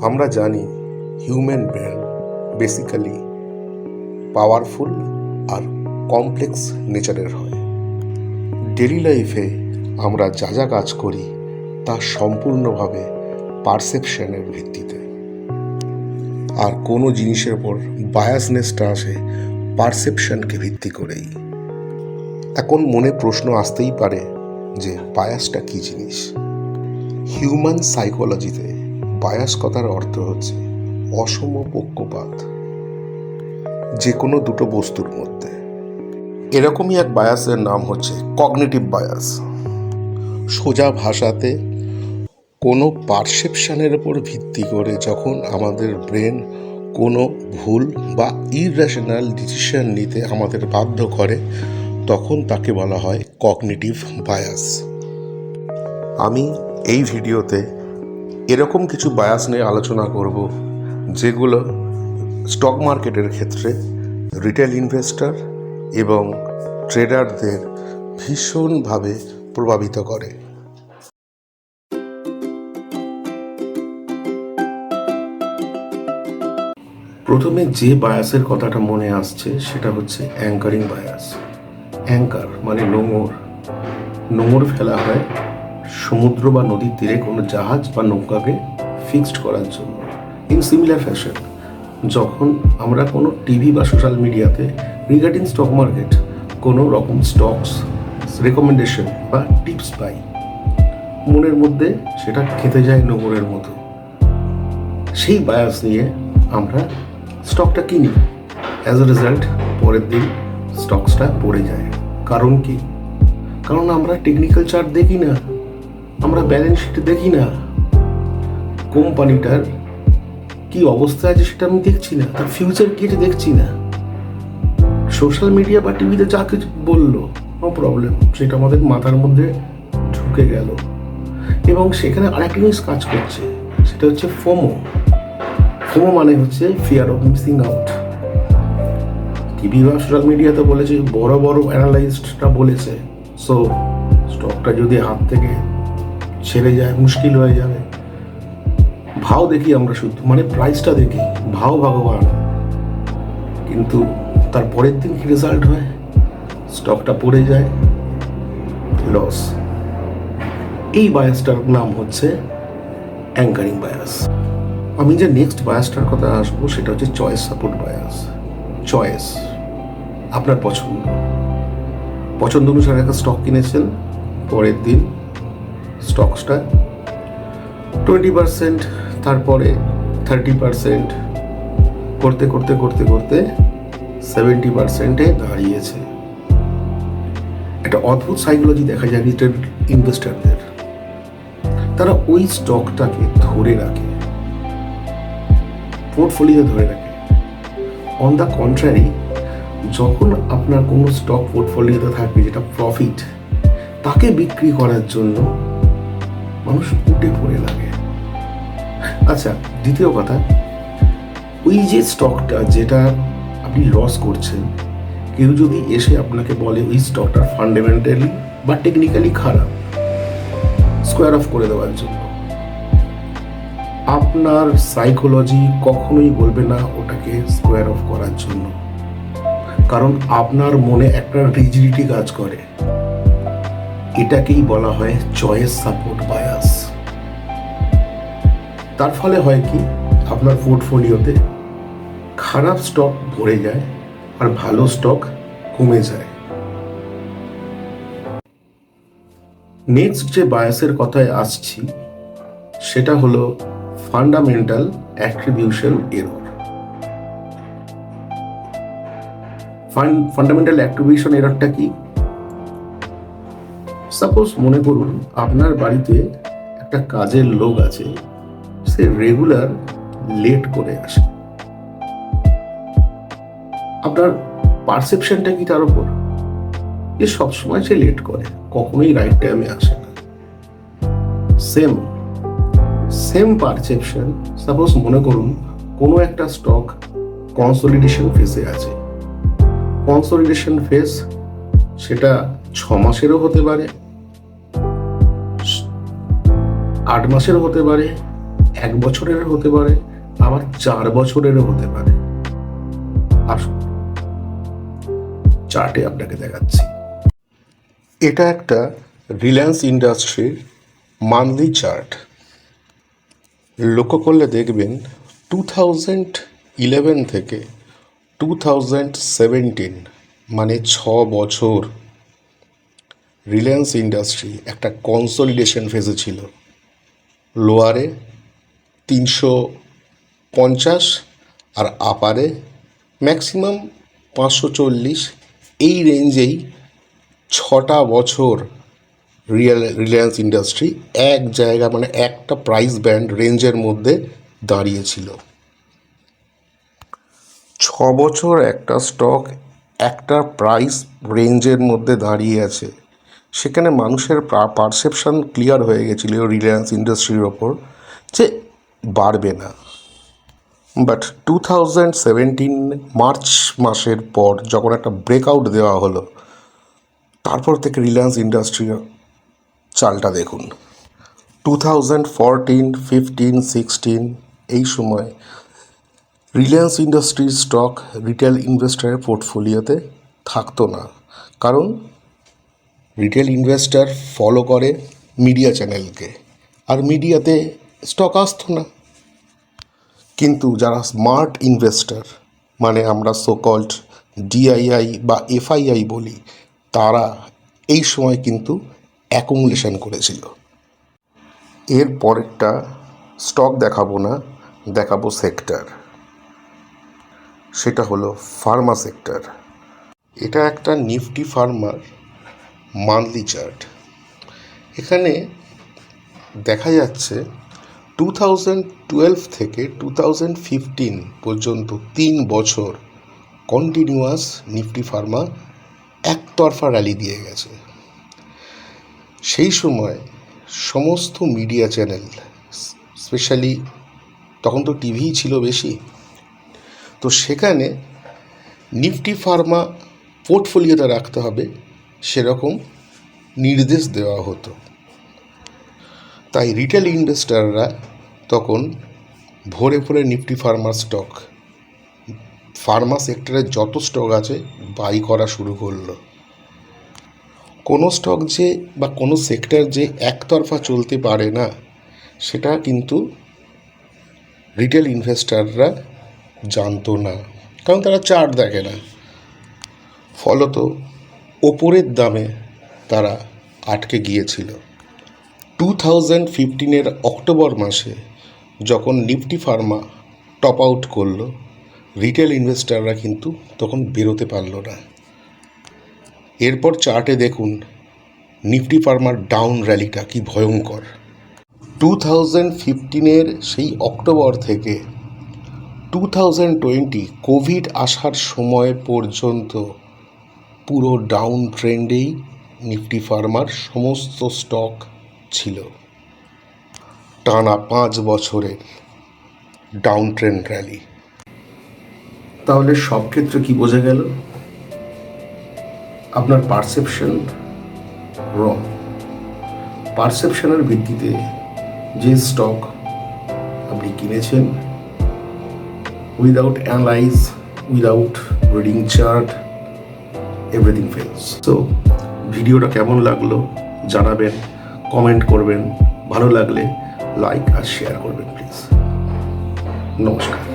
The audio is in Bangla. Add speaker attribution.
Speaker 1: আমরা জানি হিউম্যান ব্রেন বেসিক্যালি পাওয়ারফুল আর কমপ্লেক্স নেচারের হয়। ডেলি লাইফে আমরা যা যা কাজ করি তা সম্পূর্ণভাবে পারসেপশনের ভিত্তিতে, আর কোনো জিনিসের ওপর বায়াসনেসটা আসে পারসেপশনকে ভিত্তি করেই। এখন মনে প্রশ্ন আসতেই পারে যে বায়াসটা কী জিনিস। হিউম্যান সাইকোলজিতে বায়াস কথার অর্থ হচ্ছে অসম পক্ষপাত যে কোনো দুটো বস্তুর মধ্যে। এরকমই এক বায়াসের নাম হচ্ছে কগনিটিভ বায়াস। সোজা ভাষাতে কোনো পারসেপশনের উপর ভিত্তি করে যখন আমাদের ব্রেন কোনো ভুল বা ইররেশনাল ডিসিশন নিতে আমাদের বাধ্য করে, তখন তাকে বলা হয় কগনিটিভ বায়াস। আমি এই ভিডিওতে এরকম কিছু বায়াস নিয়ে আলোচনা করব যেগুলো স্টক মার্কেটের ক্ষেত্রে রিটেল ইনভেস্টর এবং ট্রেডারদের ভীষণভাবে প্রভাবিত করে। প্রথমে যে বায়াসের কথাটা মনে আসছে সেটা হচ্ছে অ্যাঙ্কারিং বায়াস। অ্যাঙ্কার মানে নোঙর ফেলা হয় সমুদ্র বা নদীর তীরে কোনো জাহাজ বা নৌকাকে ফিক্সড করার জন্য। ইন সিমিলার ফ্যাশন, যখন আমরা কোনো টিভি বা সোশ্যাল মিডিয়াতে রিগার্ডিং স্টক মার্কেট কোনো রকম স্টকস রেকমেন্ডেশন বা টিপস পাই, মনের মধ্যে সেটা খেতে যায় নোঙরের মতো। সেই বায়াস নিয়ে আমরা স্টকটা কিনি। অ্যাজ এ রেজাল্ট পরের দিন স্টকসটা পড়ে যায়। কারণ কি? কারণ আমরা টেকনিক্যাল চার্ট দেখি না, আমরা ব্যালেন্স শিট দেখি না, কোম্পানিটার কি অবস্থা আছে সেটা আমি দেখছি না, তার ফিউচার কি আছে দেখছি না। সোশ্যাল মিডিয়া বা টিভিতে যা কিছু বললো, নো প্রবলেম, সেটা আমাদের মাথার মধ্যে ঢুকে গেল এবং সেখানে আরেকটা জিনিস কাজ করছে, সেটা হচ্ছে ফোমো। ফোমো মানে হচ্ছে fear of missing out. TV বা সোশ্যাল মিডিয়াতে বলেছে, বড় বড় অ্যানালাইস্টরা বলেছে, সো স্টকটা যদি হাত থেকে ছেড়ে যায় মুশকিল হয়ে যাবে। ভাও দেখি আমরা শুধু, মানে প্রাইসটা দেখি, ভাও ভগবান, কিন্তু তার পরের দিন কি রেজাল্ট হয়? স্টকটা পড়ে যায়, লস। এই বায়াসটার নাম হচ্ছে অ্যাঙ্কারিং বায়াস। আমি যে নেক্সট বায়াসটার কথা আসবো সেটা হচ্ছে চয়েস সাপোর্ট বায়াস। চয়েস, আপনার পছন্দ অনুসারে একটা স্টক কিনেছেন, পরের দিন স্টকসটা 20%, তারপরে 30% করতে করতে করতে করতে 70%-এ দাঁড়িয়েছে। একটা অদ্ভুত সাইকোলজি দেখা যায় রিটেল ইনভেস্টরদের। তারা ওই স্টকটাকে ধরে রাখে, পোর্টফোলিও ধরে রাখে। অন দ্য কন্ট্রারি, যখন আপনার কোনো স্টক পোর্টফোলিওতে থাকবে যেটা প্রফিট, তাকে বিক্রি করার জন্য মানুষ উঠে পড়ে লাগে। আচ্ছা, দ্বিতীয় কথা, ওই যে স্টকটা যেটা আপনি লস করছেন, কেউ যদি এসে আপনাকে বলে ওই স্টকটার ফান্ডামেন্টালি বা টেকনিক্যালি খারাপ, স্কোয়ার অফ করে দেওয়ার জন্য, আপনার সাইকোলজি কখনোই বলবে না ওটাকে স্কোয়ার অফ করার জন্য, কারণ আপনার মনে একটা রিজিডিটি কাজ করে। এটাকেই বলা হয় চয়েস সাপোর্ট বায়াস। তার ফলে হয় কি, আপনার পোর্টফোলিওতে খারাপ স্টক ভরে যায় আর ভালো স্টক কমে যায়। নেক্সট যে বায়াসের কথায় আসছি সেটা হলো fundamental attribution error. Fundamental attribution এররটা কি? সাপোজ মনে করুন আপনার বাড়িতে একটা কাজের লোক আছে, সে রেগুলার লেট করে আসে। আপনার পারসেপশনটা কি তার উপর? যে সবসময় সে লেট করে, কখনোই রাইট টাইমে আসে না। সেম পারসেপশন, সাপোজ মনে করুন কোনো একটা স্টক কনসলিডেশন ফেজে আছে। কনসলিডেশন ফেজ সেটা 6 মাসেরও হতে পারে, 8 মাসেরও হতে পারে, 1 বছরের হতে পারে, আবার 4 বছরেরও হতে পারে। আসুন চার্টে আপনাকে দেখাচ্ছি। এটা একটা রিলায়েন্স ইন্ডাস্ট্রির মান্থলি চার্ট। লক্ষ্য করলে দেখবেন 2011 থেকে 2017 মানে 6 বছর রিলায়েন্স ইন্ডাস্ট্রি একটা কনসলিডেশন ফেজে ছিল। লোয়ারে 350 আর আপারে ম্যাক্সিমাম 540, এই রেঞ্জেই 6টা বছর রিলায়েন্স ইন্ডাস্ট্রি এক জায়গা মানে একটা প্রাইস ব্যান্ড রেঞ্জের মধ্যে দাঁড়িয়েছিল। 6 বছর একটা স্টক একটা প্রাইস রেঞ্জের মধ্যে দাঁড়িয়ে আছে, সেখানে মানুষের পারসেপশন ক্লিয়ার হয়ে গেছিল রিলায়েন্স ইন্ডাস্ট্রির ওপর যে বাড়বে না। বাট 2017 মার্চ মাসের পর যখন একটা ব্রেকআউট দেওয়া হলো, তারপর থেকে রিলায়েন্স ইন্ডাস্ট্রির চালটা দেখুন। 2014, 15, 16 এই সময় রিলায়েন্স ইন্ডাস্ট্রির স্টক রিটেল ইনভেস্টরের পোর্টফোলিওতে থাকতো না, কারণ রিটেল ইনভেস্টর ফলো করে মিডিয়া চ্যানেলকে, আর মিডিয়াতে স্টক আসতো না। কিন্তু যারা স্মার্ট ইনভেস্টর, মানে আমরা সোকল্ড ডিআইআই বা এফআইআই বলি, তারা এই সময় কিন্তু অ্যাকুমুলেশন করেছিল। এর পরেরটা স্টক দেখাবো না, দেখাবো সেক্টর। সেটা হলো ফার্মা সেক্টর। এটা একটা নিফটি ফার্মার মান্থলি চার্ট। এখানে দেখা যাচ্ছে 2012 থেকে 2015 পর্যন্ত 3 বছর কন্টিনিউয়াস নিফটি ফার্মা একতরফা র্যালি দিয়ে গেছে। সেই সময় সমস্ত মিডিয়া চ্যানেল, স্পেশালি তখন তো টিভি ছিল বেশি, তো সেখানে নিফটি ফার্মা পোর্টফোলিওতে রাখতে হবে সেরকম নির্দেশ দেওয়া হতো। তাই রিটেল ইনভেস্টাররা তখন ভোরে ভোরে নিফটি ফার্মার স্টক, ফার্মা সেক্টরের যত স্টক আছে বাই করা শুরু করলো। কোনো স্টক যে বা কোনো সেক্টর যে একতরফা চলতে পারে না, সেটা কিন্তু রিটেল ইনভেস্টাররা জানতো না, কারণ তারা চার্ট দেখে না। ফলত ওপরের দামে তারা আটকে গিয়েছিল। 2015 অক্টোবর মাসে যখন নিফটি ফার্মা টপ আউট করলো, রিটেল ইনভেস্টাররা কিন্তু তখন বেরোতে পারল না। এরপর চার্টে দেখুন নিফটি ফার্মার ডাউন র্যালিটা কি ভয়ঙ্কর। 2015 সেই অক্টোবর থেকে 2020 কোভিড আসার সময় পর্যন্ত পুরো ডাউন ট্রেন্ডেই নিফটি ফার্মার সমস্ত স্টক ছিল। টানা 5 বছরের ডাউন ট্রেন্ড র্যালি। তাহলে সব ক্ষেত্রে কি বোঝা গেল? আপনার পারসেপশন রং। পারসেপশনের ভিত্তিতে যে স্টক আপনি কিনেছেন, without analyse, without reading chart, everything fails. তো ভিডিওটা কেমন লাগলো জানাবেন, কমেন্ট করবেন, ভালো লাগলে লাইক আর শেয়ার করবেন প্লিজ। নমস্কার।